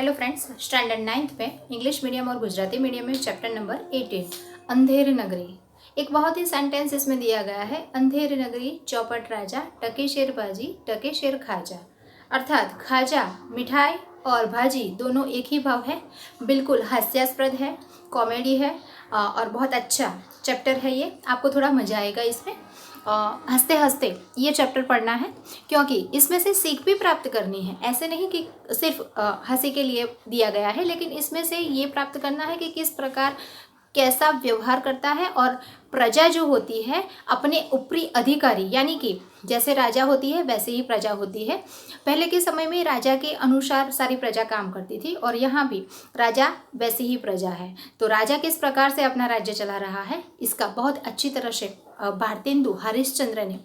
Hello friends, standard 9th में English medium और Gujarati medium में चैप्टर नंबर 18 अंधेर नगरी। एक बहुत ही सेंटेंस इसमें दिया गया है, अंधेर नगरी चौपट राजा टके शेर बाजी टके शेर खाजा। अर्थात खाजा मिठाई और भाजी दोनों एक ही भाव है। बिल्कुल हास्यास्पद है, कॉमेडी है और बहुत अच्छा चैप्टर है। ये आपको थोड़ा मजा आएगा इसमें। हंसते हंसते ये चैप्टर पढ़ना है, क्योंकि इसमें से सीख भी प्राप्त करनी है। ऐसे नहीं कि सिर्फ हंसी के लिए दिया गया है, लेकिन इसमें से ये प्राप्त करना है कि किस प्रकार कैसा व्यवहार करता है और प्रजा जो होती है अपने ऊपरी अधिकारी, यानी कि जैसे राजा होती है वैसे ही प्रजा होती है। पहले के समय में राजा के अनुसार सारी प्रजा काम करती थी और यहाँ भी राजा वैसी ही प्रजा है। तो राजा किस प्रकार से अपना राज्य चला रहा है इसका बहुत अच्छी तरह से भारतेंदु हरिश्चंद्र ने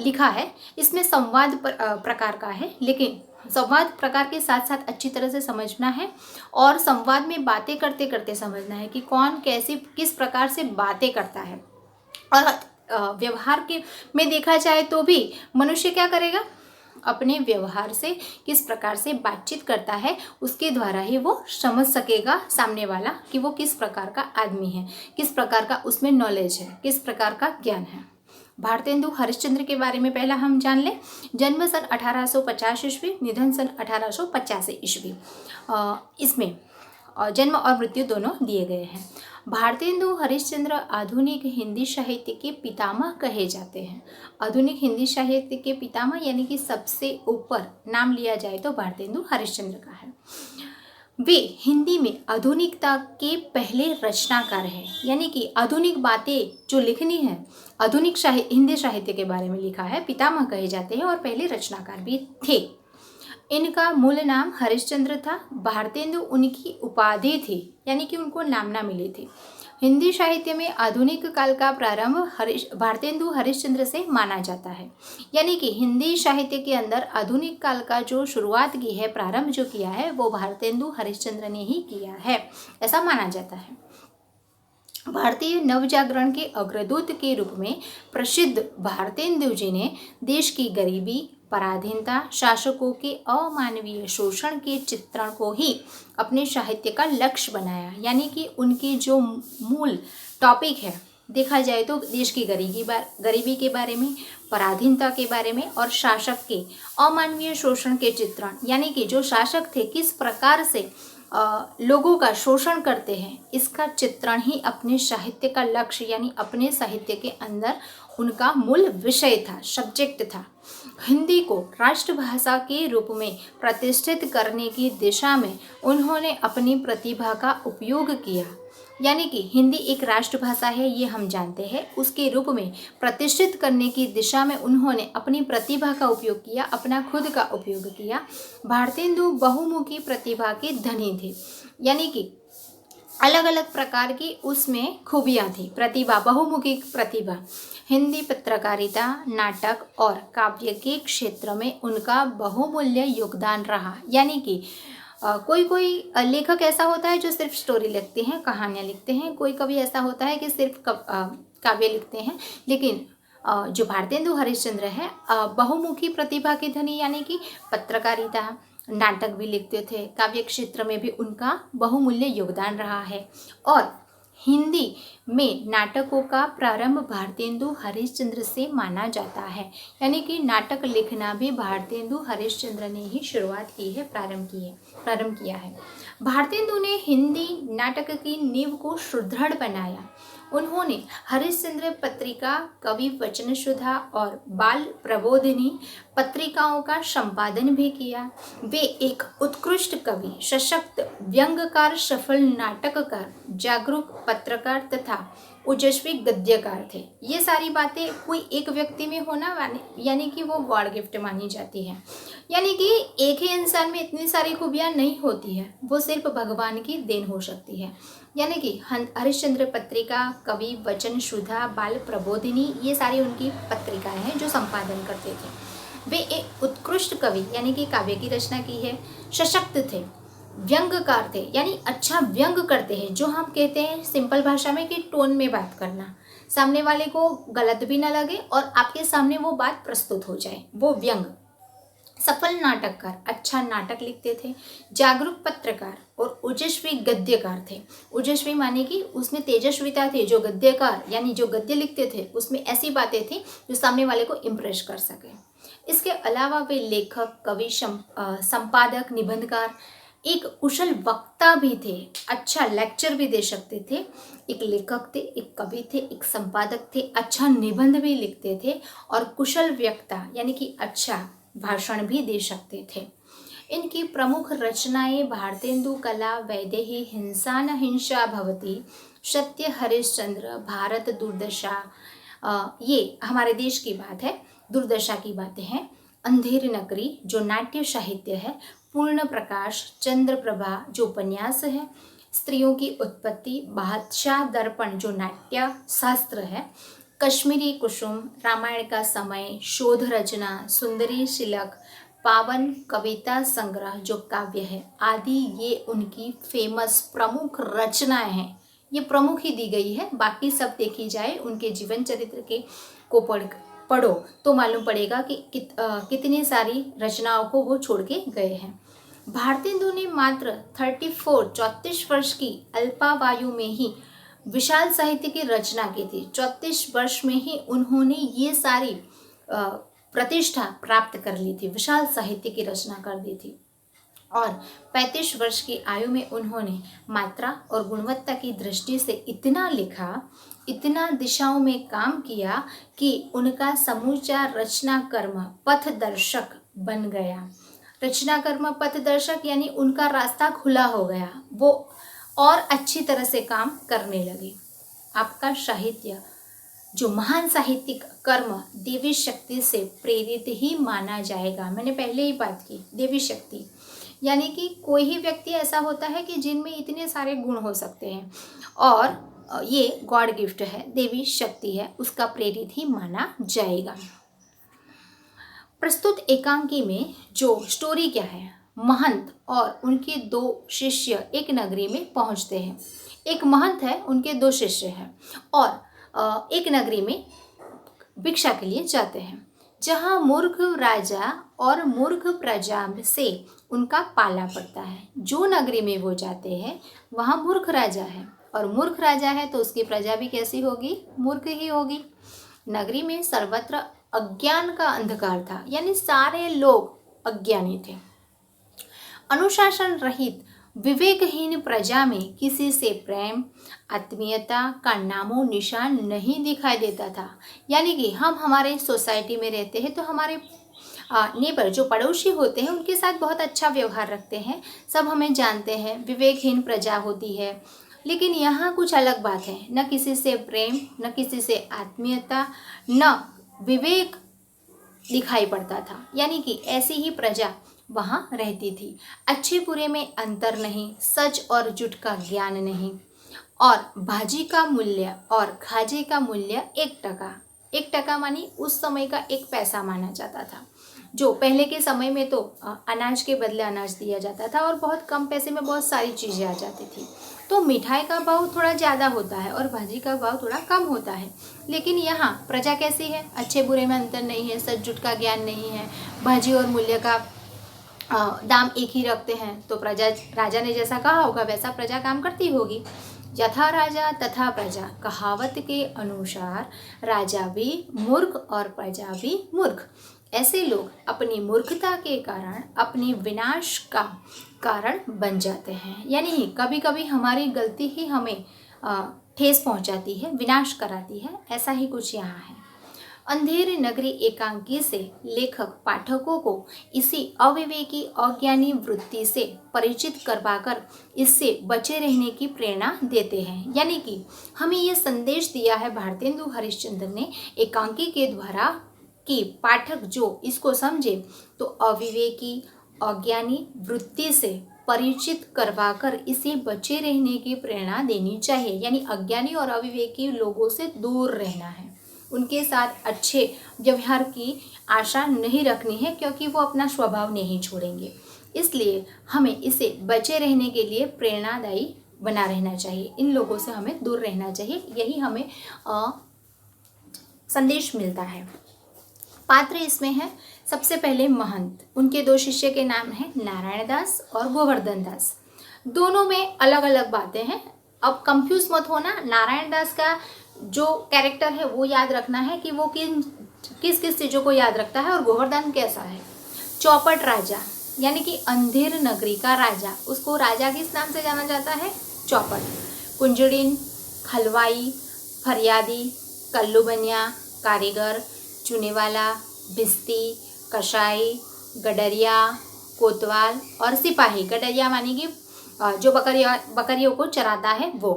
लिखा है। इसमें संवाद प्रकार का है, लेकिन संवाद प्रकार के साथ साथ अच्छी तरह से समझना है और संवाद में बातें करते करते समझना है कि कौन कैसे किस प्रकार से बातें करता है। और व्यवहार के में देखा जाए तो भी मनुष्य क्या करेगा, अपने व्यवहार से किस प्रकार से बातचीत करता है उसके द्वारा ही वो समझ सकेगा सामने वाला कि वो किस प्रकार का आदमी है, किस प्रकार का उसमें नॉलेज है, किस प्रकार का ज्ञान है। भारतेंदु हरिश्चंद्र के बारे में पहला हम जान लें। जन्म सन 1850 ईस्वी, निधन सन 1885 ईस्वी। इसमें जन्म और मृत्यु दोनों दिए गए हैं। भारतेंदु हरिश्चंद्र आधुनिक हिंदी साहित्य के पितामह कहे जाते हैं। आधुनिक हिंदी साहित्य के पितामह यानी कि सबसे ऊपर नाम लिया जाए तो भारतेंदु हरिश्चंद्र का है। वे हिंदी में आधुनिकता के पहले रचनाकार हैं, यानी कि आधुनिक बातें जो लिखनी है आधुनिक हिंदी साहित्य के बारे में लिखा है, पितामह कहे जाते हैं और पहले रचनाकार भी थे। इनका मूल नाम हरिश्चंद्र था। भारतेंदु उनकी उपाधि थी, यानी कि उनको नामना मिली थी। हिंदी साहित्य में आधुनिक काल का प्रारंभ भारतेंदु हरिश्चंद्र से माना जाता है, यानी कि हिंदी साहित्य के अंदर आधुनिक काल का जो शुरुआत की है, प्रारंभ जो किया है वो भारतेंदु हरिश्चंद्र ने ही किया है, ऐसा माना जाता है। भारतीय नवजागरण के अग्रदूत के रूप में प्रसिद्ध भारतेंदु जी ने देश की गरीबी, पराधीनता, शासकों के अमानवीय शोषण के चित्रण को ही अपने साहित्य का लक्ष्य बनाया। यानी कि उनकी जो मूल टॉपिक है देखा जाए तो देश की गरीबी के बारे में, पराधीनता के बारे में और शासक के अमानवीय शोषण के चित्रण, यानी कि जो शासक थे किस प्रकार से लोगों का शोषण करते हैं, इसका चित्रण ही अपने साहित्य का लक्ष्य यानी अपने साहित्य के अंदर उनका मूल विषय था, सब्जेक्ट था। हिंदी को राष्ट्रभाषा के रूप में प्रतिष्ठित करने की दिशा में उन्होंने अपनी प्रतिभा का उपयोग किया। यानी कि हिंदी एक राष्ट्रभाषा है, ये हम जानते हैं। उसके रूप में प्रतिष्ठित करने की दिशा में उन्होंने अपनी प्रतिभा का उपयोग किया, अपना खुद का उपयोग किया। भारतेंदु बहुमुखी प्रतिभा के धनी थे, यानी कि अलग अलग प्रकार की उसमें खूबियाँ थी। प्रतिभा, बहुमुखी प्रतिभा। हिंदी पत्रकारिता, नाटक और काव्य के क्षेत्र में उनका बहुमूल्य योगदान रहा। यानी कि कोई लेखक ऐसा होता है जो सिर्फ स्टोरी लिखते हैं, कहानियाँ लिखते हैं। कोई कभी ऐसा होता है कि सिर्फ काव्य लिखते हैं, लेकिन जो भारतेंदु हरिश्चंद्र है बहुमुखी प्रतिभा के धनी, यानी कि पत्रकारिता, नाटक भी लिखते थे, काव्य क्षेत्र में भी उनका बहुमूल्य योगदान रहा है। और हिंदी में नाटकों का प्रारंभ भारतेंदु हरिश्चंद्र से माना जाता है, यानी कि नाटक लिखना भी भारतेंदु हरिश्चंद्र ने ही शुरुआत की है, प्रारंभ किया है। भारतेंदु ने हिंदी नाटक की नींव को सुदृढ़ बनाया। उन्होंने हरिश्चंद्र पत्रिका, कवि वचन सुधा और बाल प्रबोधिनी पत्रिकाओं का संपादन भी किया। वे एक उत्कृष्ट कवि, सशक्त व्यंग्यकार, सफल नाटककार, जागरूक पत्रकार तथा ओजस्वी गद्यकार थे। ये सारी बातें कोई एक व्यक्ति में होना यानी कि वो गॉड गिफ्ट मानी जाती है। यानी कि एक ही इंसान में इतनी सारी खूबियाँ नहीं होती है, वो सिर्फ भगवान की देन हो सकती है। यानी कि हरिश्चंद्र पत्रिका, कवि वचन सुधा, बाल प्रबोधिनी, ये सारी उनकी पत्रिकाएं हैं जो संपादन करते थे। वे एक उत्कृष्ट कवि यानी कि काव्य की रचना की है, सशक्त थे, व्यंग्यकार थे, यानी अच्छा व्यंग करते हैं, जो हम कहते हैं सिंपल भाषा में कि टोन में बात करना, सामने वाले को गलत भी ना लगे और आपके सामने वो बात प्रस्तुत हो जाए, वो व्यंग। सफल नाटककार, अच्छा नाटक लिखते थे। जागरूक पत्रकार और ओजस्वी गद्यकार थे। ओजस्वी माने कि उसमें तेजस्विता थी, जो गद्यकार यानी जो गद्य लिखते थे उसमें ऐसी बातें थी जो सामने वाले को इम्प्रेस कर सके। इसके अलावा वे लेखक, कवि, संपादक, निबंधकार, एक कुशल वक्ता भी थे, अच्छा लेक्चर भी दे सकते थे। एक लेखक थे, एक कवि थे, एक संपादक थे, अच्छा निबंध भी लिखते थे और कुशल वक्ता यानी कि अच्छा भाषण भी दे सकते थे। इनकी प्रमुख रचनाएं भारतेंदु कला, वैदेही, हिंसा न हिंसा भवति, सत्य हरिश्चंद्र, भारत दुर्दशा, ये हमारे देश की बात है, दुर्दशा की बातें हैं। अंधेरी नगरी जो नाट्य साहित्य है, पूर्ण प्रकाश, चंद्रप्रभा जो उपन्यास है, स्त्रियों की उत्पत्ति, बादशाह दर्पण जो नाट्य शास्त्र है, कश्मीरी कुसुम, रामायण का समय, शोध रचना, सुंदरी शिलक, पावन कविता संग्रह जो काव्य है आदि, ये उनकी फेमस प्रमुख रचनाएं हैं। ये प्रमुख ही दी गई है, बाकी सब देखी जाए उनके जीवन चरित्र के को पढ़ो तो मालूम पड़ेगा कि कितनी सारी रचनाओं को वो छोड़ के गए हैं। भारतेंदु ने मात्र 34 वर्ष की अल्पावायु में ही विशाल साहित्य की रचना की थी। 34 वर्ष में ही उन्होंने ये सारी प्रतिष्ठा प्राप्त कर ली थी, विशाल साहित्य की रचना कर दी थी। और 35 वर्ष की आयु में उन्होंने मात्रा और गुणवत्ता की दृष्टि से इतना लिखा, इतना दिशाओं में काम किया कि उनका समूचा रचना कर्म पथदर्शक बन गया। रचना कर्म पथदर्शक यानी उनका रास्ता खुला हो गया, वो और अच्छी तरह से काम करने लगे। आपका साहित्य जो महान साहित्यिक कर्म देवी शक्ति से प्रेरित ही माना जाएगा। मैंने पहले ही बात की, देवी शक्ति यानी कि कोई ही व्यक्ति ऐसा होता है कि जिनमें इतने सारे गुण हो सकते हैं और ये गॉड गिफ्ट है, देवी शक्ति है, उसका प्रेरित ही माना जाएगा। प्रस्तुत एकांकी में जो स्टोरी क्या है, महंत और उनके 2 शिष्य एक नगरी में पहुंचते हैं। एक महंत है, उनके 2 शिष्य हैं और एक नगरी में भिक्षा के लिए जाते हैं, जहाँ मूर्ख राजा और मूर्ख प्रजा से उनका पाला पड़ता है। जो नगरी में वो जाते हैं वहाँ मूर्ख राजा है और मूर्ख राजा है तो उसकी प्रजा भी कैसी होगी, मूर्ख ही होगी। नगरी में सर्वत्र अज्ञान का अंधकार था, यानी सारे लोग अज्ञानी थे। अनुशासन रहित विवेकहीन प्रजा में किसी से प्रेम, आत्मीयता का नामो निशान नहीं दिखाई देता था। यानी कि हम हमारे सोसाइटी में रहते हैं तो हमारे नेबर जो पड़ोसी होते हैं उनके साथ बहुत अच्छा व्यवहार रखते हैं, सब हमें जानते हैं, विवेकहीन प्रजा होती है। लेकिन यहाँ कुछ अलग बात है, न किसी से प्रेम, न किसी से आत्मीयता, न विवेक दिखाई पड़ता था। यानी कि ऐसी ही प्रजा वहाँ रहती थी। अच्छे बुरे में अंतर नहीं, सच और झूठ का ज्ञान नहीं, और भाजी का मूल्य और खाजे का मूल्य 1 टका। 1 टका मानी उस समय का 1 पैसा माना जाता था। जो पहले के समय में तो अनाज के बदले अनाज दिया जाता था और बहुत कम पैसे में बहुत सारी चीज़ें आ जाती थी। तो मिठाई का भाव थोड़ा ज़्यादा होता है और भाजी का भाव थोड़ा कम होता है। लेकिन यहाँ प्रजा कैसी है, अच्छे बुरे में अंतर नहीं है, सच झूठ का ज्ञान नहीं है, भाजी और मूल्य का दाम एक ही रखते हैं। तो प्रजा, राजा ने जैसा कहा होगा वैसा प्रजा काम करती होगी। यथा राजा तथा प्रजा, कहावत के अनुसार राजा भी मूर्ख और प्रजा भी मूर्ख। ऐसे लोग अपनी मूर्खता के कारण अपनी विनाश का कारण बन जाते हैं। यानी कभी कभी हमारी गलती ही हमें ठेस पहुंचाती है, विनाश कराती है। ऐसा ही कुछ यहाँ है। अंधेरी नगरी एकांकी से लेखक पाठकों को इसी अविवेकी अज्ञानी वृत्ति से परिचित करवाकर इससे बचे रहने की प्रेरणा देते हैं। यानी कि हमें ये संदेश दिया है भारतेंदु हरिश्चंद्र ने एकांकी के द्वारा कि पाठक जो इसको समझे तो अविवेकी अज्ञानी वृत्ति से परिचित करवाकर इसे बचे रहने की प्रेरणा देनी चाहिए। यानी अज्ञानी और अविवेकी लोगों से दूर रहना है, उनके साथ अच्छे व्यवहार की आशा नहीं रखनी है, क्योंकि वो अपना स्वभाव नहीं छोड़ेंगे। इसलिए हमें इसे बचे रहने के लिए प्रेरणादायी बना रहना चाहिए, इन लोगों से हमें दूर रहना चाहिए। यही हमें संदेश मिलता है। पात्र इसमें है सबसे पहले महंत, उनके दो शिष्य के नाम हैं नारायण दास और गोवर्धन दास। दोनों में अलग अलग बातें हैं। अब कंफ्यूज मत होना, नारायण दास का जो कैरेक्टर है वो याद रखना है कि वो किस किस चीज़ों को याद रखता है और गोवर्धन कैसा है। चौपट राजा यानी कि अंधेर नगरी का राजा, उसको राजा किस नाम से जाना जाता है? चौपट। कुंजड़िन, हलवाई, फरियादी, कल्लू बनिया, कारीगर, चुनेवाला, भिस्ती, कसाई, गडरिया, कोतवाल और सिपाही। गडरिया मानी कि जो बकरियों को चराता है वो,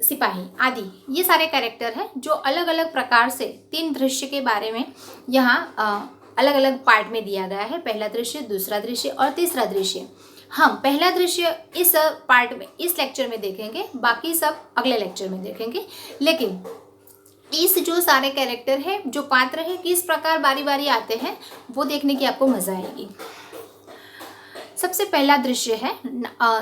सिपाही आदि। ये सारे कैरेक्टर हैं जो अलग अलग प्रकार से 3 दृश्य के बारे में यहाँ अलग अलग पार्ट में दिया गया है। पहला दृश्य, दूसरा दृश्य और तीसरा दृश्य। हम पहला दृश्य इस पार्ट में, इस लेक्चर में देखेंगे, बाकी सब अगले लेक्चर में देखेंगे। लेकिन इस जो सारे कैरेक्टर हैं, जो पात्र हैं, किस प्रकार बारी बारी आते हैं वो देखने की आपको मजा आएगी। सबसे पहला दृश्य है,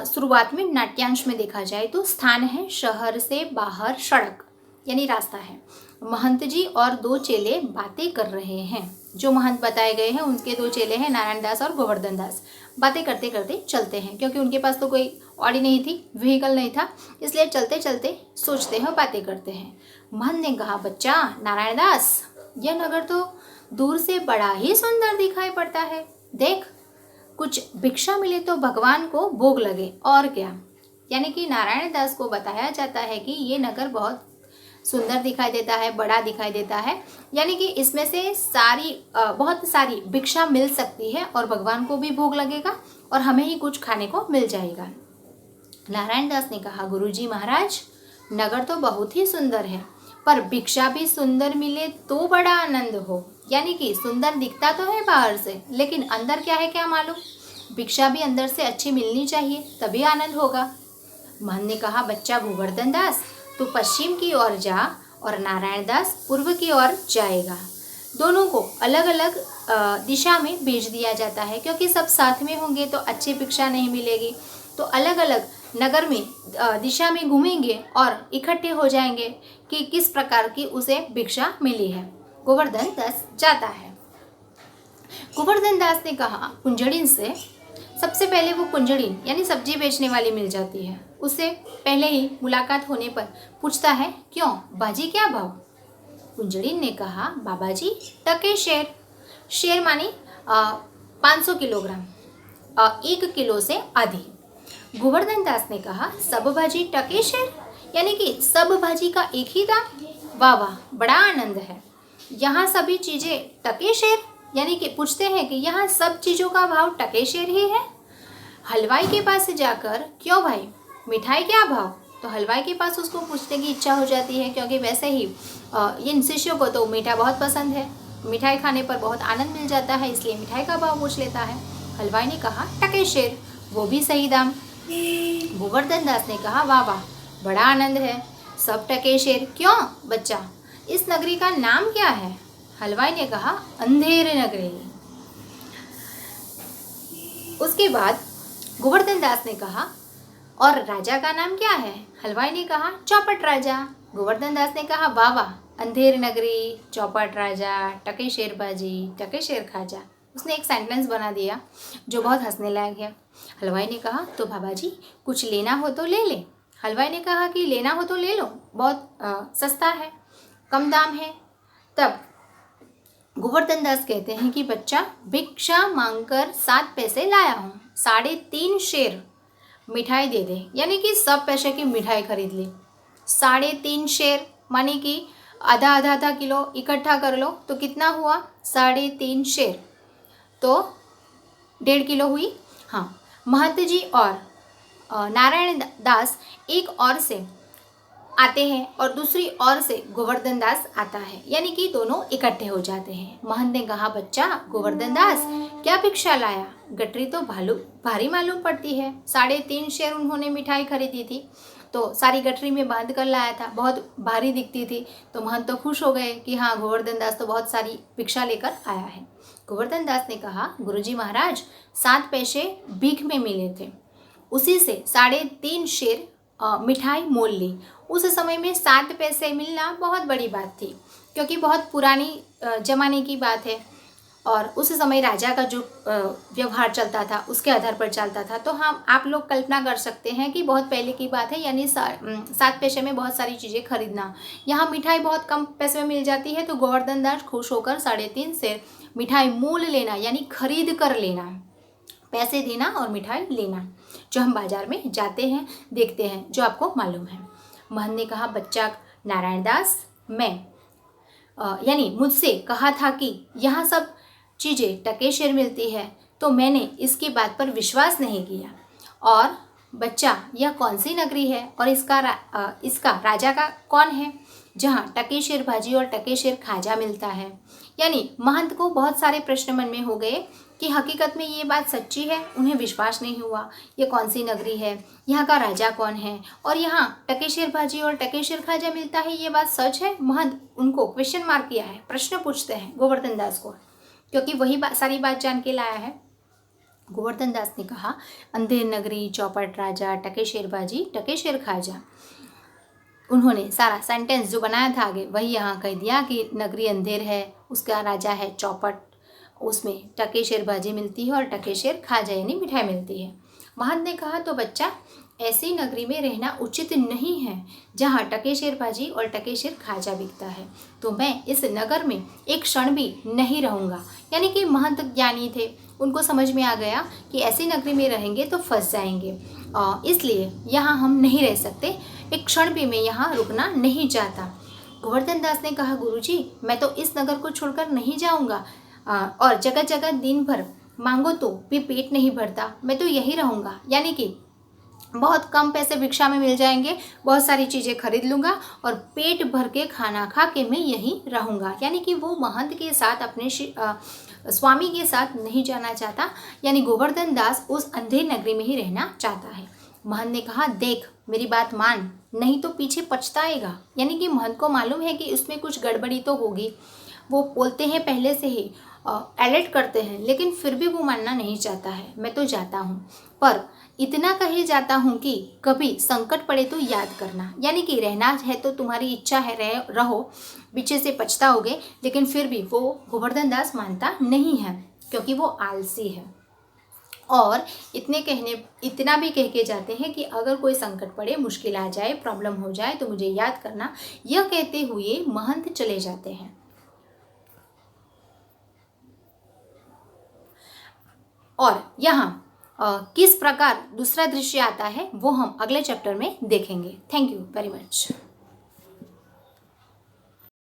शुरुआत में नाट्यांश में देखा जाए तो स्थान है शहर से बाहर सड़क यानी रास्ता है। महंत जी और 2 चेले बातें कर रहे हैं। जो महंत बताए गए हैं उनके 2 चेले हैं नारायण दास और गोवर्धन दास। बातें करते करते चलते हैं, क्योंकि उनके पास तो कोई ऑडी नहीं थी, व्हीकल नहीं था, इसलिए चलते चलते सोचते हैं, बातें करते हैं। महंत ने कहा, बच्चा नारायण दास, यह नगर तो दूर से बड़ा ही सुंदर दिखाई पड़ता है। देख, कुछ भिक्षा मिले तो भगवान को भोग लगे, और क्या। यानी कि नारायण दास को बताया जाता है कि ये नगर बहुत सुंदर दिखाई देता है, बड़ा दिखाई देता है, यानी कि इसमें से बहुत सारी भिक्षा मिल सकती है और भगवान को भी भोग लगेगा और हमें ही कुछ खाने को मिल जाएगा। नारायण दास ने कहा, गुरुजी महाराज, नगर तो बहुत ही सुंदर है, पर भिक्षा भी सुंदर मिले तो बड़ा आनंद हो। यानी कि सुंदर दिखता तो है बाहर से, लेकिन अंदर क्या है क्या मालूम। भिक्षा भी अंदर से अच्छी मिलनी चाहिए, तभी आनंद होगा। महंत ने कहा, बच्चा गोवर्धन दास, तू पश्चिम की ओर जा और नारायण दास पूर्व की ओर जाएगा। दोनों को अलग अलग दिशा में भेज दिया जाता है, क्योंकि सब साथ में होंगे तो अच्छी भिक्षा नहीं मिलेगी। तो अलग अलग नगर में दिशा में घूमेंगे और इकट्ठे हो जाएंगे कि किस प्रकार की उसे भिक्षा मिली है। गोवर्धन दास जाता है। गोवर्धन दास ने कहा कुंजड़िन से, सबसे पहले वो कुंजड़िन यानी सब्जी बेचने वाली मिल जाती है। उससे पहले ही मुलाकात होने पर पूछता है, क्यों बाजी क्या भाव? कुंजड़िन ने कहा, बाबा जी टके शेर। शेर मानी 500 किलोग्राम, 1 किलो से आधी। गोवर्धन दास ने कहा, सब भाजी टके शेर, यानी कि सब भाजी का एक ही दाम। वाह वाह, बड़ा आनंद है। यहाँ सभी चीज़ें टके शेर, यानी कि पूछते हैं कि यहाँ सब चीज़ों का भाव टके शेर ही है। हलवाई के पास जाकर, क्यों भाई मिठाई क्या भाव? तो हलवाई के पास उसको पूछने की इच्छा हो जाती है, क्योंकि वैसे ही इन शिष्यों को तो मीठा बहुत पसंद है, मिठाई खाने पर बहुत आनंद मिल जाता है, इसलिए मिठाई का भाव पूछ लेता है। हलवाई ने कहा टके शेर, वो भी सही दाम। गोवर्धन दास ने कहा, वाह वाह, बड़ा आनंद है, सब टके शेर। क्यों बच्चा, इस नगरी का नाम क्या है? हलवाई ने कहा, अंधेर नगरी। उसके बाद गोवर्धन दास ने कहा, और राजा का नाम क्या है? हलवाई ने कहा, चौपट राजा। गोवर्धन दास ने कहा, वाह वाह, अंधेर नगरी, चौपट राजा, टके शेर बाजी, टके शेर खाजा। उसने एक सेंटेंस बना दिया जो बहुत हंसने लायक है। हलवाई ने कहा, तो बाबा जी कुछ लेना हो तो ले ले। हलवाई ने कहा कि लेना हो तो ले लो, बहुत सस्ता है, कम दाम है। तब गोवर्धन दास कहते हैं कि बच्चा, भिक्षा मांगकर 7 पैसे लाया हूँ, 3.5 शेर मिठाई दे दे, यानी कि सब पैसे की मिठाई खरीद ली। 3.5 शेर मानी कि आधा किलो इकट्ठा कर लो तो कितना हुआ? 3.5 शेर, तो 1.5 किलो हुई। हाँ, महंत जी और नारायण दास एक ओर से आते हैं और दूसरी ओर से गोवर्धन दास आता है, यानी कि दोनों इकट्ठे हो जाते हैं। महंत ने कहा, बच्चा गोवर्धन दास क्या भिक्षा लाया? गठरी तो भारी मालूम पड़ती है। 3.5 शेर उन्होंने मिठाई खरीदी थी, तो सारी गठरी में बांध कर लाया था, बहुत भारी दिखती थी। तो महंत तो खुश हो गए कि हाँ, गोवर्धन दास तो बहुत सारी भिक्षा लेकर आया है। गोवर्धन दास ने कहा, गुरुजी महाराज 7 पैसे भीख में मिले थे, उसी से 3.5 शेर मिठाई मोल ली। उस समय में 7 पैसे मिलना बहुत बड़ी बात थी, क्योंकि बहुत पुरानी ज़माने की बात है और उस समय राजा का जो व्यवहार चलता था उसके आधार पर चलता था। तो हम आप लोग कल्पना कर सकते हैं कि बहुत पहले की बात है, यानी 7 पैसे में बहुत सारी चीज़ें खरीदना। यहाँ मिठाई बहुत कम पैसे में मिल जाती है, तो गोवर्धन दास खुश होकर 3.5 सेर मिठाई मोल लेना यानी खरीद कर लेना, पैसे देना और मिठाई लेना, जो हम बाजार में जाते हैं देखते हैं, जो आपको मालूम है। महंत ने कहा, बच्चा नारायण दास, मैं यानी मुझसे कहा था कि यहाँ सब चीज़ें टके शेर मिलती है, तो मैंने इसकी बात पर विश्वास नहीं किया। और बच्चा, यह कौन सी नगरी है और इसका राजा का कौन है जहाँ टके शेर भाजी और टके शेर खाजा मिलता है। यानी महंत को बहुत सारे प्रश्न मन में हो गए कि हकीकत में ये बात सच्ची है, उन्हें विश्वास नहीं हुआ। ये कौन सी नगरी है, यहाँ का राजा कौन है और यहाँ टके शेर भाजी और टके शेर खाजा मिलता है, ये बात सच है। महंत उनको क्वेश्चन मार्क किया है, प्रश्न पूछते हैं गोवर्धन दास को, क्योंकि वही सारी बात जान के लाया है। गोवर्धन दास ने कहा, अंधेर नगरी, चौपट राजा, टके शेर भाजी, टके शेर खाजा। उन्होंने सारा सेंटेंस जो बनाया था आगे वही यहाँ कह दिया कि नगरी अंधेर है, उसका राजा है चौपट, उसमें टके शेर भाजी मिलती है और टके शेर खाजा यानी मिठाई मिलती है। महंत ने कहा, तो बच्चा, ऐसी नगरी में रहना उचित नहीं है जहाँ टके शेर भाजी और टके शेर खाजा बिकता है, तो मैं इस नगर में एक क्षण भी नहीं रहूँगा। यानी कि महंत ज्ञानी थे, उनको समझ में आ गया कि ऐसी नगरी में रहेंगे तो फंस जाएंगे, इसलिए यहाँ हम नहीं रह सकते, एक क्षण भी मैं यहाँ रुकना नहीं चाहता। गोवर्धन दास ने कहा, गुरुजी, मैं तो इस नगर को छोड़कर नहीं जाऊँगा, और जगह जगह दिन भर मांगो तो भी पेट नहीं भरता, मैं तो यही रहूँगा। यानी कि बहुत कम पैसे भिक्षा में मिल जाएंगे, बहुत सारी चीज़ें खरीद लूँगा और पेट भर के खाना खा के मैं यहीं रहूँगा। यानी कि वो महंत के साथ, अपने स्वामी के साथ नहीं जाना चाहता, यानी गोवर्धन दास उस अंधेर नगरी में ही रहना चाहता है। महंत ने कहा, देख मेरी बात मान, नहीं तो पीछे पछताएगा। यानी कि महंत को मालूम है कि उसमें कुछ गड़बड़ी तो होगी, वो बोलते हैं पहले से ही, अलर्ट करते हैं, लेकिन फिर भी वो मानना नहीं चाहता है। मैं तो जाता हूँ, पर इतना कहे जाता हूँ कि कभी संकट पड़े तो याद करना। यानी कि रहना है तो तुम्हारी इच्छा है, रहो, पीछे से पछताओगे। लेकिन फिर भी वो गोवर्धन दास मानता नहीं है, क्योंकि वो आलसी है। और इतना भी कह के जाते हैं कि अगर कोई संकट पड़े, मुश्किल आ जाए, प्रॉब्लम हो जाए तो मुझे याद करना। यह कहते हुए महंत चले जाते हैं। और यहाँ किस प्रकार दूसरा दृश्य आता है वो हम अगले चैप्टर में देखेंगे। Thank you very much.